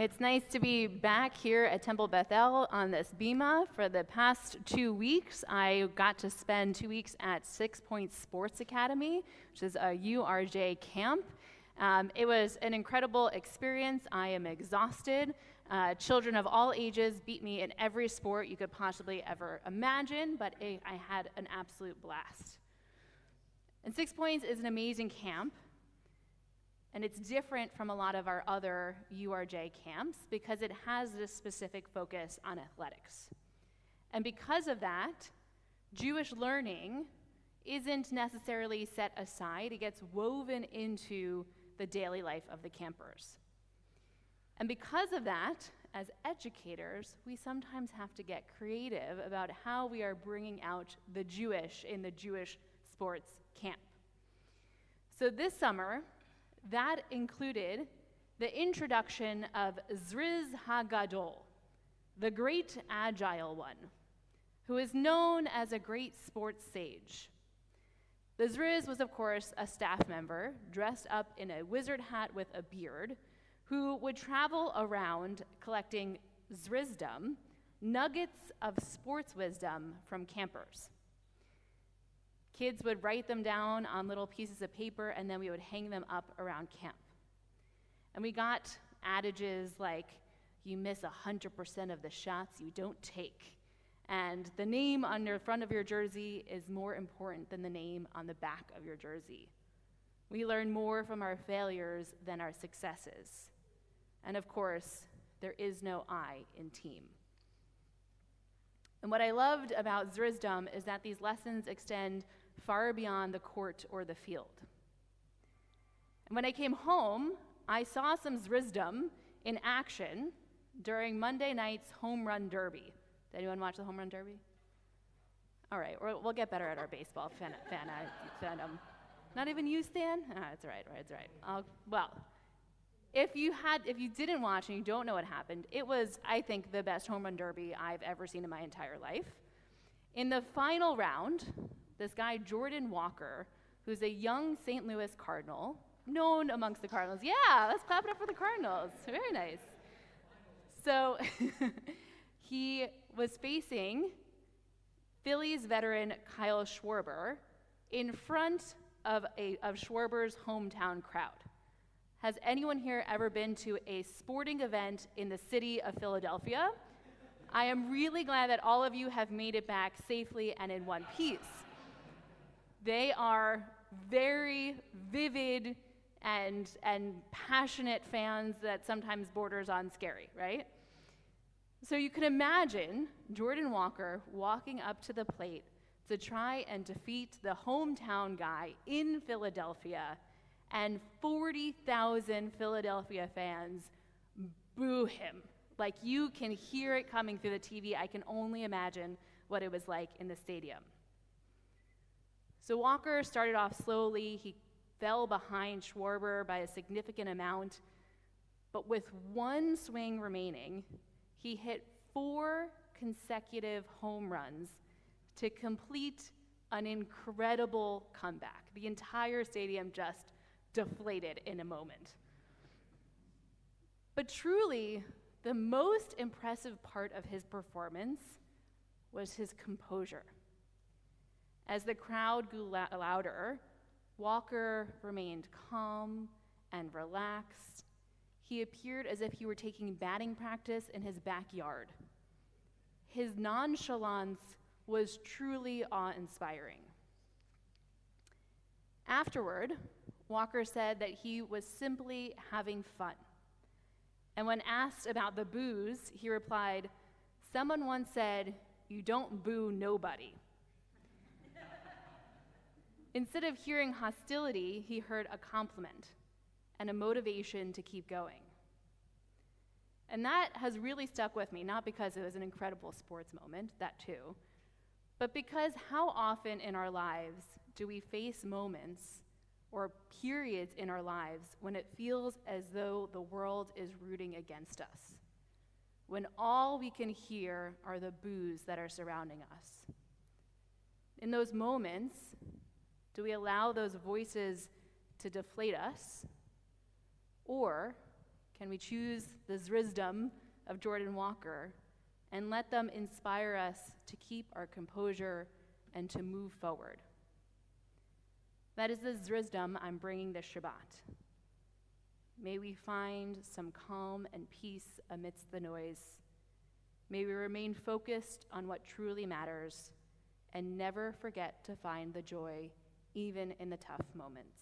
It's nice to be back here at Temple Bethel on this Bima. For the past 2 weeks, I got to spend 2 weeks at 6 Point Sports Academy, which is a URJ camp. It was an incredible experience. I am exhausted. Children of all ages beat me in every sport you could possibly ever imagine, but I had an absolute blast. And 6 Points is an amazing camp. And it's different from a lot of our other URJ camps because it has this specific focus on athletics. And because of that, Jewish learning isn't necessarily set aside. It gets woven into the daily life of the campers. And because of that, as educators, we sometimes have to get creative about how we are bringing out the Jewish in the Jewish sports camp. So this summer, that included the introduction of Zriz HaGadol, the great agile one, who is known as a great sports sage. The Zriz was, of course, a staff member dressed up in a wizard hat with a beard who would travel around collecting Zrizdom, nuggets of sports wisdom from campers. Kids would write them down on little pieces of paper, and then we would hang them up around camp. And we got adages like, you miss 100% of the shots you don't take, and the name on the front of your jersey is more important than the name on the back of your jersey. We learn more from our failures than our successes. And of course, there is no I in team. And what I loved about Zrizdom is that these lessons extend far beyond the court or the field. And when I came home, I saw some Zrizdom in action during Monday night's Home Run Derby. Did anyone watch the Home Run Derby? All right, we'll get better at our baseball fandom. Not even you, Stan? That's right. Well, if you didn't watch and you don't know what happened, it was, I think, the best Home Run Derby I've ever seen in my entire life. In the final round, this guy, Jordan Walker, who's a young St. Louis Cardinal, known amongst the Cardinals. Yeah, let's clap it up for the Cardinals. Very nice. So he was facing Phillies veteran Kyle Schwarber in front of Schwarber's hometown crowd. Has anyone here ever been to a sporting event in the city of Philadelphia? I am really glad that all of you have made it back safely and in one piece. They are very vivid and passionate fans that sometimes borders on scary, right? So you can imagine Jordan Walker walking up to the plate to try and defeat the hometown guy in Philadelphia, and 40,000 Philadelphia fans boo him. Like, you can hear it coming through the TV. I can only imagine what it was like in the stadium. So Walker started off slowly. He fell behind Schwarber by a significant amount, but with one swing remaining, he hit 4 consecutive home runs to complete an incredible comeback. The entire stadium just deflated in a moment. But truly, the most impressive part of his performance was his composure. As the crowd grew louder, Walker remained calm and relaxed. He appeared as if he were taking batting practice in his backyard. His nonchalance was truly awe-inspiring. Afterward, Walker said that he was simply having fun. And when asked about the boos, he replied, "Someone once said, you don't boo nobody." Instead of hearing hostility, he heard a compliment and a motivation to keep going. And that has really stuck with me, not because it was an incredible sports moment, that too, but because how often in our lives do we face moments or periods in our lives when it feels as though the world is rooting against us, when all we can hear are the boos that are surrounding us. In those moments, do we allow those voices to deflate us, or Can we choose the Zrizdom of Jordan Walker and let them inspire us to keep our composure and to move forward? That is the Zrizdom I'm bringing this Shabbat. May we find some calm and peace amidst the noise. May we remain focused on what truly matters and never forget to find the joy even in the tough moments.